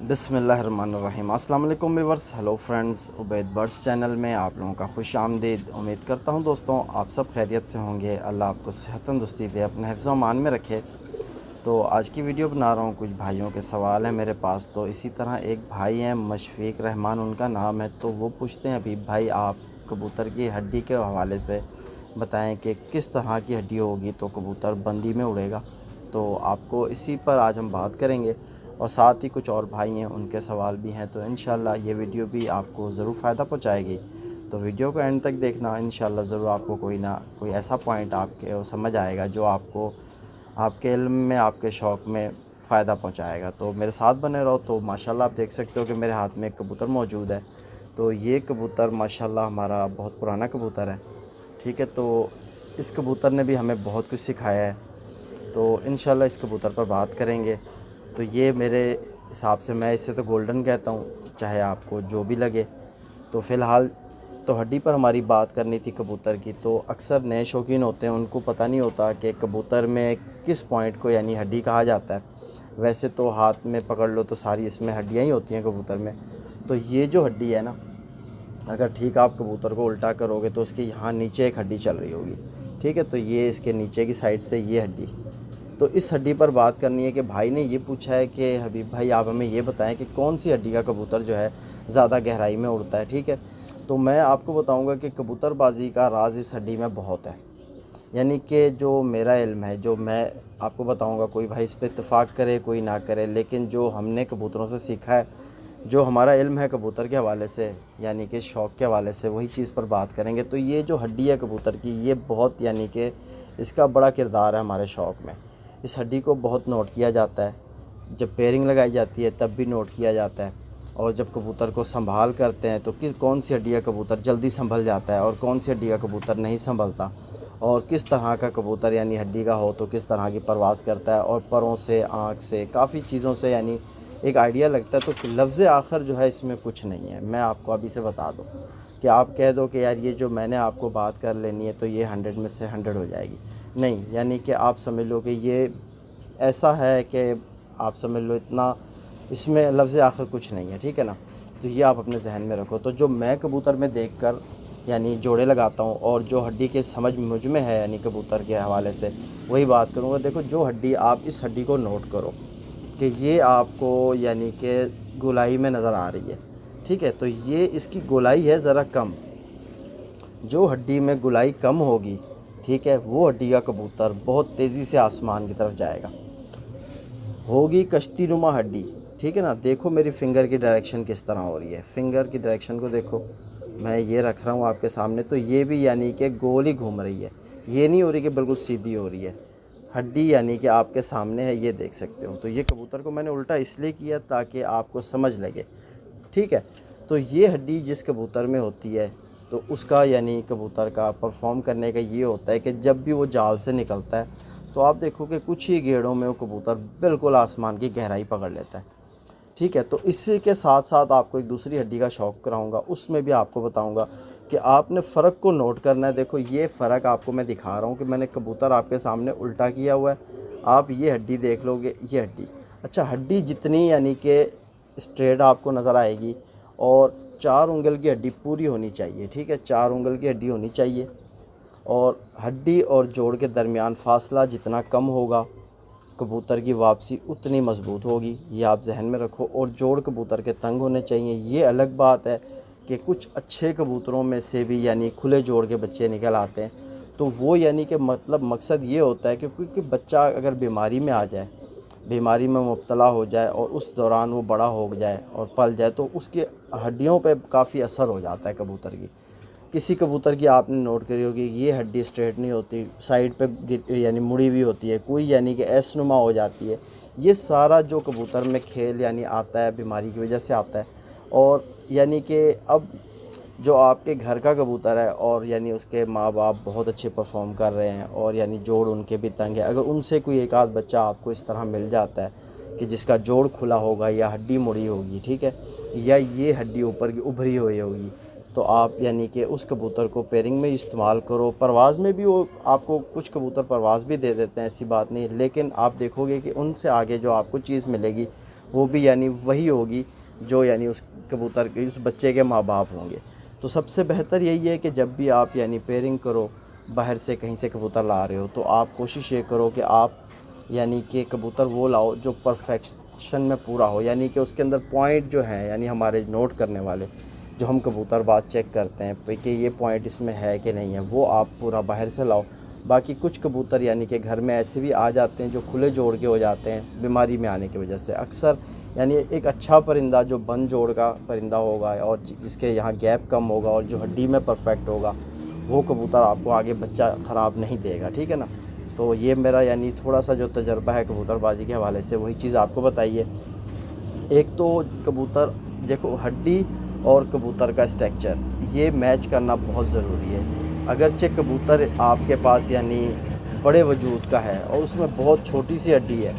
बिस्मिल्लाहिर्रहमानिर्रहीम। अस्सलाम वालेकुम viewers, hello friends, Ubaid birds channel में आप लोगों का खुश आमदीद। उम्मीद करता हूं दोस्तों आप सब खैरियत से होंगे। अल्लाह आपको सेहत तंदुरुस्ती दे, अपने हिफ्ज़ व अमान में रखे। तो आज की वीडियो बना रहा हूं, कुछ भाइयों के सवाल हैं मेरे पास। तो इसी तरह एक भाई हैं मशफ़ीक़ रहमान उनका नाम है, तो वो पूछते हैं हबीब भाई आप कबूतर की हड्डी के हवाले से बताएं कि किस तरह की हड्डी होगी तो कबूतर बंदी में उड़ेगा। तो आपको इसी पर आज हम बात करेंगे, और साथ ही कुछ और भाई हैं उनके सवाल भी हैं। तो इंशाल्लाह ये वीडियो भी आपको ज़रूर फ़ायदा पहुंचाएगी। तो वीडियो को एंड तक देखना, इंशाल्लाह ज़रूर आपको कोई ना कोई ऐसा पॉइंट आपके समझ आएगा जो आपको आपके इल्म में, आपके शौक़ में फ़ायदा पहुंचाएगा। तो मेरे साथ बने रहो। तो माशाल्लाह आप देख सकते हो कि मेरे हाथ में एक कबूतर मौजूद है। तो ये कबूतर माशाल्लाह हमारा बहुत पुराना कबूतर है, ठीक है। तो इस कबूतर ने भी हमें बहुत कुछ सिखाया है। तो इंशाल्लाह इस कबूतर पर बात करेंगे। तो ये मेरे हिसाब से, मैं इसे तो गोल्डन कहता हूँ, चाहे आपको जो भी लगे। तो फ़िलहाल तो हड्डी पर हमारी बात करनी थी कबूतर की। तो अक्सर नए शौकीन होते हैं, उनको पता नहीं होता कि कबूतर में किस पॉइंट को यानी हड्डी कहा जाता है। वैसे तो हाथ में पकड़ लो तो सारी इसमें हड्डियाँ ही होती हैं कबूतर में। तो ये जो हड्डी है ना, अगर ठीक आप कबूतर को उल्टा करोगे तो उसके यहाँ नीचे एक हड्डी चल रही होगी, ठीक है। तो ये इसके नीचे की साइड से ये हड्डी, तो इस हड्डी पर बात करनी है। कि भाई ने ये पूछा है कि हबीब भाई आप हमें ये बताएं कि कौन सी हड्डी का कबूतर जो है ज़्यादा गहराई में उड़ता है, ठीक है। तो मैं आपको बताऊंगा कि कबूतरबाजी का राज इस हड्डी में बहुत है। यानी कि जो मेरा इल्म है, जो मैं आपको बताऊंगा, कोई भाई इस पर इत्तेफाक करे कोई ना करे, लेकिन जो हमने कबूतरों से सीखा है, जो हमारा इल्म है कबूतर के हवाले से, यानी कि शौक़ के हवाले से, वही चीज़ पर बात करेंगे। तो ये जो हड्डी है कबूतर की, ये बहुत यानी कि इसका बड़ा किरदार है हमारे शौक़ में। इस हड्डी को बहुत नोट किया जाता है। जब पेयरिंग लगाई जाती है तब भी नोट किया जाता है। और जब कबूतर को संभाल करते हैं तो कौन सी हड्डी का कबूतर जल्दी संभल जाता है और कौन सी हड्डी का कबूतर नहीं संभलता, और किस तरह का कबूतर यानी हड्डी का हो तो किस तरह की परवाज़ करता है, और परों से, आँख से, काफ़ी चीज़ों से यानी एक आइडिया लगता है। तो लफ्ज़ आखिर जो है इसमें कुछ नहीं है। मैं आपको अभी से बता दूँ कि आप कह दो कि यार ये जो मैंने आपको बात कर लेनी है तो ये 100 में से 100 हो जाएगी, नहीं। यानी कि आप समझ लो कि ये ऐसा है कि आप समझ लो इतना, इसमें लफ्ज़ आखिर कुछ नहीं है, ठीक है ना। तो ये आप अपने जहन में रखो। तो जो मैं कबूतर में देखकर यानी जोड़े लगाता हूँ, और जो हड्डी के समझ मुझ में है यानी कबूतर के हवाले से, वही बात करूँगा। देखो, जो हड्डी, आप इस हड्डी को नोट करो कि ये आपको यानी कि गोलाई में नज़र आ रही है, ठीक है। तो ये इसकी गोलाई है ज़रा कम। जो हड्डी में गोलाई कम होगी, ठीक है, वो हड्डी का कबूतर बहुत तेज़ी से आसमान की तरफ जाएगा। होगी कश्ती नुमा हड्डी, ठीक है ना। देखो मेरी फ़िंगर की डायरेक्शन किस तरह हो रही है, फ़िंगर की डायरेक्शन को देखो, मैं ये रख रहा हूँ आपके सामने, तो ये भी यानी कि गोल ही घूम रही है। ये नहीं हो रही कि बिल्कुल सीधी हो रही है। हड्डी यानी कि आपके सामने है, ये देख सकते हो। तो ये कबूतर को मैंने उल्टा इसलिए किया ताकि आपको समझ लगे, ठीक है। तो ये हड्डी जिस कबूतर में होती है, तो उसका यानी कबूतर का परफॉर्म करने का ये होता है कि जब भी वो जाल से निकलता है तो आप देखो कि कुछ ही गेड़ों में वो कबूतर बिल्कुल आसमान की गहराई पकड़ लेता है, ठीक है। तो इसी के साथ साथ आपको एक दूसरी हड्डी का शौक़ कराऊंगा, उसमें भी आपको बताऊंगा कि आपने फ़र्क को नोट करना है। देखो ये फ़र्क आपको मैं दिखा रहा हूँ कि मैंने कबूतर आपके सामने उल्टा किया हुआ है। आप ये हड्डी देख लोगे, ये हड्डी, अच्छा, हड्डी जितनी यानी कि स्ट्रेट आपको नज़र आएगी, और 4 उंगल की हड्डी पूरी होनी चाहिए, ठीक है। 4 उंगल की हड्डी होनी चाहिए, और हड्डी और जोड़ के दरमियान फासला जितना कम होगा, कबूतर की वापसी उतनी मज़बूत होगी। ये आप जहन में रखो। और जोड़ कबूतर के तंग होने चाहिए। ये अलग बात है कि कुछ अच्छे कबूतरों में से भी यानी खुले जोड़ के बच्चे निकल आते हैं। तो वो यानी कि मतलब मकसद ये होता है कि क्योंकि बच्चा अगर बीमारी में आ जाए, बीमारी में मुब्तला हो जाए, और उस दौरान वो बड़ा हो जाए और पल जाए, तो उसकी हड्डियों पे काफ़ी असर हो जाता है कबूतर की। किसी कबूतर की आपने नोट करी होगी, ये हड्डी स्ट्रेट नहीं होती, साइड पे यानी मुड़ी हुई होती है, कोई यानी कि ऐसनुमा हो जाती है। ये सारा जो कबूतर में खेल यानी आता है, बीमारी की वजह से आता है। और यानी कि अब जो आपके घर का कबूतर है और यानी उसके माँ बाप बहुत अच्छे परफॉर्म कर रहे हैं, और यानी जोड़ उनके भी तंग है, अगर उनसे कोई एक आध बच्चा आपको इस तरह मिल जाता है कि जिसका जोड़ खुला होगा या हड्डी मुड़ी होगी, ठीक है, या ये हड्डी ऊपर की उभरी हुई होगी, तो आप यानी कि उस कबूतर को पेयरिंग में इस्तेमाल करो। परवाज़ में भी वो आपको कुछ कबूतर परवाज़ भी दे देते हैं, ऐसी बात नहीं। लेकिन आप देखोगे कि उनसे आगे जो आपको चीज़ मिलेगी वो भी यानी वही होगी जो यानी उस कबूतर के उस बच्चे के माँ बाप होंगे। तो सबसे बेहतर यही है कि जब भी आप यानी पेयरिंग करो, बाहर से कहीं से कबूतर ला रहे हो, तो आप कोशिश ये करो कि आप यानी कि कबूतर वो लाओ जो परफेक्शन में पूरा हो, यानी कि उसके अंदर पॉइंट जो हैं यानी हमारे नोट करने वाले जो हम कबूतरबाज चेक करते हैं कि ये पॉइंट इसमें है कि नहीं है, वो आप पूरा बाहर से लाओ। बाकी कुछ कबूतर यानी कि घर में ऐसे भी आ जाते हैं जो खुले जोड़ के हो जाते हैं बीमारी में आने की वजह से। अक्सर यानी एक अच्छा परिंदा जो बंद जोड़ का परिंदा होगा और जिसके यहाँ गैप कम होगा और जो हड्डी में परफेक्ट होगा, वो कबूतर आपको आगे बच्चा ख़राब नहीं देगा, ठीक है ना। तो ये मेरा यानी थोड़ा सा जो तजर्बा है कबूतरबाजी के हवाले से वही चीज़ आपको बताइए। एक तो कबूतर देखो, हड्डी और कबूतर का स्ट्रक्चर ये मैच करना बहुत ज़रूरी है। अगरचे कबूतर आपके पास यानी बड़े वजूद का है और उसमें बहुत छोटी सी हड्डी है,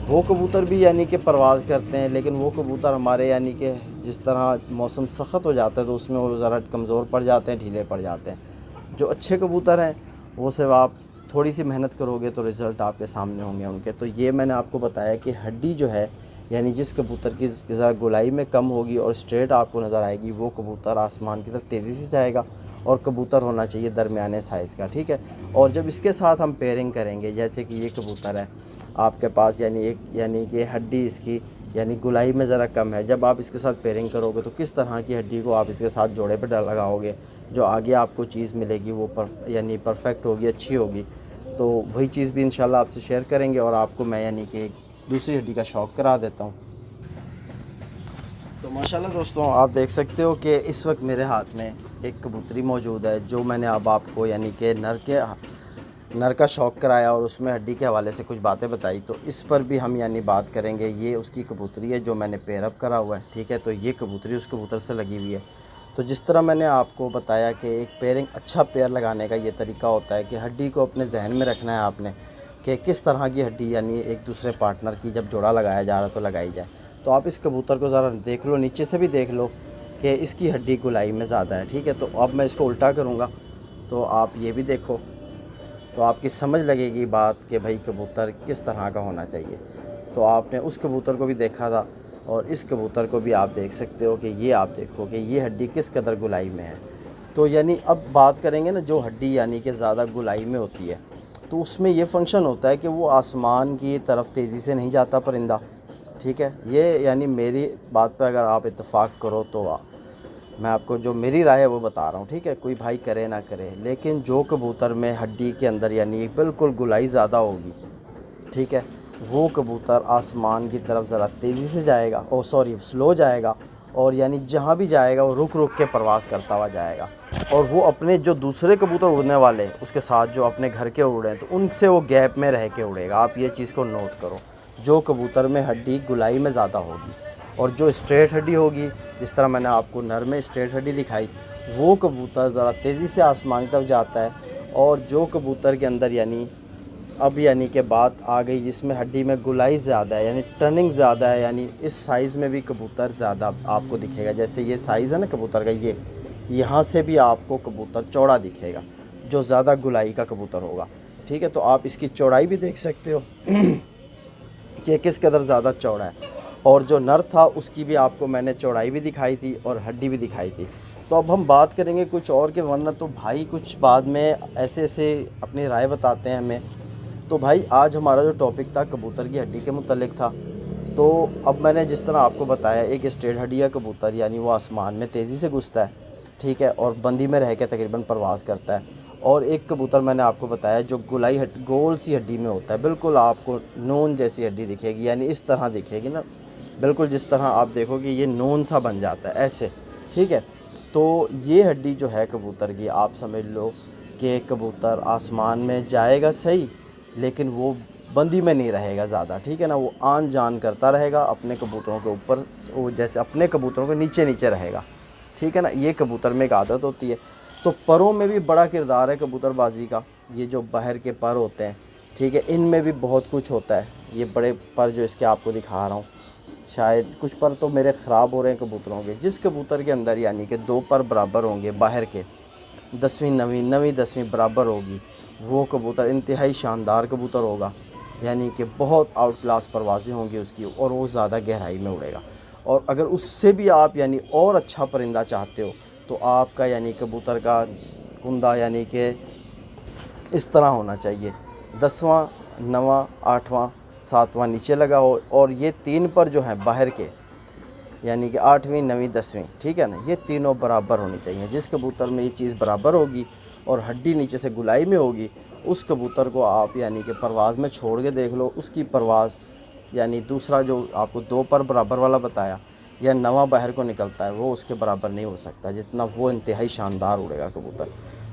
वो कबूतर भी यानी कि परवाज़ करते हैं, लेकिन वो कबूतर हमारे यानी कि जिस तरह मौसम सख्त हो जाता है तो उसमें वो ज़रा कमज़ोर पड़ जाते हैं, ढीले पड़ जाते हैं। जो अच्छे कबूतर हैं वो सिर्फ आप थोड़ी सी मेहनत करोगे तो रिज़ल्ट आपके सामने होंगे उनके। तो ये मैंने आपको बताया कि हड्डी जो है यानी जिस कबूतर की ज़रा गोलाई में कम होगी और स्ट्रेट आपको नज़र आएगी, वो कबूतर आसमान की तरफ तेज़ी से जाएगा। और कबूतर होना चाहिए दरमियाने साइज़ का, ठीक है। और जब इसके साथ हम पेयरिंग करेंगे, जैसे कि ये कबूतर है आपके पास यानी कि हड्डी इसकी यानी गोलाई में ज़रा कम है, जब आप इसके साथ पेयरिंग करोगे तो किस तरह की हड्डी को आप इसके साथ जोड़े पे लगाओगे, जो आगे आपको चीज़ मिलेगी वो यानी परफेक्ट होगी, अच्छी होगी। तो वही चीज़ भी इंशाल्लाह आपसे शेयर करेंगे और आपको मैं यानी कि दूसरी हड्डी का शौक़ करा देता हूँ। तो माशाल्लाह दोस्तों, आप देख सकते हो कि इस वक्त मेरे हाथ में एक कबूतरी मौजूद है जो मैंने अब आपको यानी कि नर का शौक़ कराया और उसमें हड्डी के हवाले से कुछ बातें बताई। तो इस पर भी हम यानी बात करेंगे। ये उसकी कबूतरी है जो मैंने पेयर अप करा हुआ है, ठीक है। तो ये कबूतरी उस कबूतर से लगी हुई है। तो जिस तरह मैंने आपको बताया कि एक पेयरिंग अच्छा पेयर लगाने का ये तरीका होता है कि हड्डी को अपने जहन में रखना है आपने कि किस तरह की हड्डी यानी एक दूसरे पार्टनर की जब जोड़ा लगाया जा रहा तो लगाई जाए। तो आप इस कबूतर को ज़रा देख लो, नीचे से भी देख लो कि इसकी हड्डी गोलाई में ज़्यादा है, ठीक है। तो अब मैं इसको उल्टा करूँगा तो आप ये भी देखो, तो आपकी समझ लगेगी बात कि भाई कबूतर किस तरह का होना चाहिए। तो आपने उस कबूतर को भी देखा था और इस कबूतर को भी आप देख सकते हो कि ये आप देखो कि ये हड्डी किस कदर गोलाई में है। तो यानी अब बात करेंगे ना, जो हड्डी यानी कि ज़्यादा गोलाई में होती है तो उसमें ये फंक्शन होता है कि वो आसमान की तरफ तेज़ी से नहीं जाता परिंदा, ठीक है। ये यानी मेरी बात पर अगर आप इत्तेफाक करो तो मैं आपको जो मेरी राय है वो बता रहा हूँ, ठीक है। कोई भाई करे ना करे, लेकिन जो कबूतर में हड्डी के अंदर यानी बिल्कुल गोलाई ज़्यादा होगी, ठीक है, वो कबूतर आसमान की तरफ ज़रा तेज़ी से जाएगा, स्लो जाएगा और यानी जहाँ भी जाएगा वो रुक रुक के परवाज़ करता हुआ जाएगा। और वो अपने जो दूसरे कबूतर उड़ने वाले उसके साथ जो अपने घर के उड़े हैं तो उनसे वो गैप में रह के उड़ेगा। आप ये चीज़ को नोट करो, जो कबूतर में हड्डी गोलाई में ज़्यादा होगी और जो स्ट्रेट हड्डी होगी, जिस तरह मैंने आपको नर में स्ट्रेट हड्डी दिखाई, वो कबूतर ज़रा तेज़ी से आसमान की तरफ जाता है। और जो कबूतर के अंदर यानी कि बात आ गई जिसमें हड्डी में गोलाई ज़्यादा है यानी टर्निंग ज़्यादा है, यानी इस साइज़ में भी कबूतर ज़्यादा आपको दिखेगा। जैसे ये साइज़ है ना कबूतर का, ये यहाँ से भी आपको कबूतर चौड़ा दिखेगा जो ज़्यादा गोलाई का कबूतर होगा, ठीक है। तो आप इसकी चौड़ाई भी देख सकते हो कि किस कदर ज़्यादा चौड़ा है। और जो नर था उसकी भी आपको मैंने चौड़ाई भी दिखाई थी और हड्डी भी दिखाई थी। तो अब हम बात करेंगे कुछ और के, वरना तो भाई कुछ बाद में ऐसे ऐसे अपनी राय बताते हैं हमें। तो भाई आज हमारा जो टॉपिक था कबूतर की हड्डी के मुतल्लिक था। तो अब मैंने जिस तरह आपको बताया, एक स्ट्रेट हड्डी का कबूतर यानी वो आसमान में तेज़ी से घुसता है, ठीक है, और बंदी में रह के तकरीबन परवाज़ करता है। और एक कबूतर मैंने आपको बताया जो गोल सी हड्डी में होता है, बिल्कुल आपको नून जैसी हड्डी दिखेगी, यानी इस तरह दिखेगी ना, बिल्कुल जिस तरह आप देखोगे ये नून सा बन जाता है ऐसे, ठीक है। तो ये हड्डी जो है कबूतर की, आप समझ लो कि कबूतर आसमान में जाएगा सही, लेकिन वो बंदी में नहीं रहेगा ज़्यादा, ठीक है ना। वो आन जान करता रहेगा अपने कबूतरों के ऊपर, वो जैसे अपने कबूतरों के नीचे नीचे रहेगा, ठीक है ना। ये कबूतर में एक आदत होती है। तो परों में भी बड़ा किरदार है कबूतरबाजी का। ये जो बाहर के पर होते हैं, ठीक है, इनमें भी बहुत कुछ होता है। ये बड़े पर जो इसके आपको दिखा रहा हूँ, शायद कुछ पर तो मेरे ख़राब हो रहे हैं कबूतरों के। जिस कबूतर के अंदर यानी कि 2 पर बराबर होंगे बाहर के, 10वीं 9वीं 10वीं बराबर होगी, वो कबूतर इंतहाई शानदार कबूतर होगा, यानी कि बहुत आउट क्लास परवाज़ें होंगी उसकी और वो ज़्यादा गहराई में उड़ेगा। और अगर उससे भी आप यानी और अच्छा परिंदा चाहते हो तो आपका यानी कबूतर का कुंदा यानी कि इस तरह होना चाहिए, 10वां, 9वां, 8वां, 7वां नीचे लगा हो और ये 3 पर जो है बाहर के यानी कि 8वीं, 9वीं, 10वीं, ठीक है ना, ये तीनों बराबर होनी चाहिए। जिस कबूतर में ये चीज़ बराबर होगी और हड्डी नीचे से गुलाई में होगी, उस कबूतर को आप यानी कि परवाज़ में छोड़ के देख लो, उसकी परवाज़ यानी दूसरा जो आपको 2 पर बराबर वाला बताया या 9वां बाहर को निकलता है, वो उसके बराबर नहीं हो सकता जितना वो इंतहाई शानदार उड़ेगा कबूतर।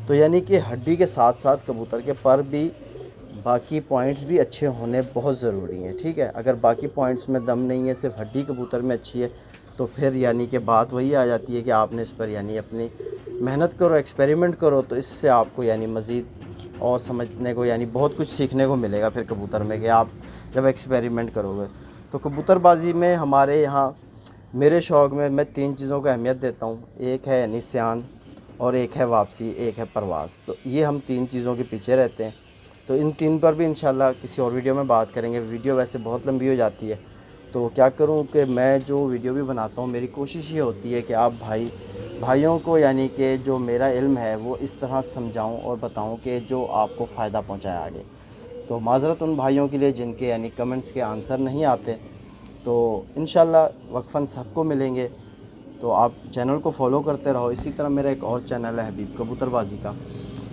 तो यानी कि हड्डी के साथ साथ कबूतर के पर भी बाकी पॉइंट्स भी अच्छे होने बहुत ज़रूरी हैं, ठीक है। अगर बाकी पॉइंट्स में दम नहीं है, सिर्फ हड्डी कबूतर में अच्छी है, तो फिर यानी कि बात वही आ जाती है कि आपने इस पर यानी अपनी मेहनत करो, एक्सपेरिमेंट करो, तो इससे आपको यानी मज़ीद और समझने को यानी बहुत कुछ सीखने को मिलेगा फिर कबूतर में कि आप जब एक्सपेरिमेंट करोगे। तो कबूतरबाजी में हमारे यहाँ मेरे शौक़ में मैं 3 चीज़ों को अहमियत देता हूँ। एक है यानी सियान और एक है वापसी, एक है परवाज़। तो ये हम 3 चीज़ों के पीछे रहते हैं। तो इन 3 पर भी इंशाल्लाह किसी और वीडियो में बात करेंगे। वीडियो वैसे बहुत लंबी हो जाती है, तो क्या करूं कि मैं जो वीडियो भी बनाता हूं, मेरी कोशिश ये होती है कि आप भाइयों को यानी कि जो मेरा इल्म है वो इस तरह समझाऊं और बताऊं कि जो आपको फ़ायदा पहुंचाए आगे। तो माज़रत उन भाइयों के लिए जिनके यानी कमेंट्स के आंसर नहीं आते। तो इंशाल्लाह वक्फ़न सबको मिलेंगे। तो आप चैनल को फॉलो करते रहो। इसी तरह मेरा एक और चैनल है हबीब कबूतरबाजी का,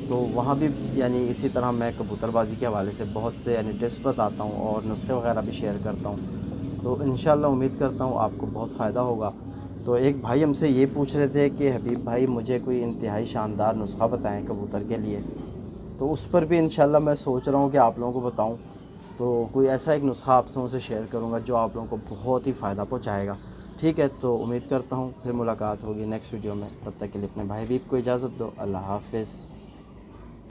तो वहाँ भी यानी इसी तरह मैं कबूतरबाजी के हवाले से बहुत से यानी टिप्स बताता हूँ और नुस्खे वगैरह भी शेयर करता हूँ। तो इंशाल्लाह उम्मीद करता हूँ आपको बहुत फ़ायदा होगा। तो एक भाई हमसे ये पूछ रहे थे कि हबीब भाई मुझे कोई इंतहाई शानदार नुस्खा बताएं कबूतर के लिए, तो उस पर भी इंशाल्लाह मैं सोच रहा हूँ कि आप लोगों को बताऊँ। तो कोई ऐसा एक नुस्खा आप सबों से शेयर करूँगा जो आप लोगों को बहुत ही फ़ायदा पहुँचाएगा, ठीक है। तो उम्मीद करता हूँ फिर मुलाकात होगी नेक्स्ट वीडियो में। तब तक के लिए अपने भाई हबीब को इजाज़त दो। अल्लाह हाफ़िज़।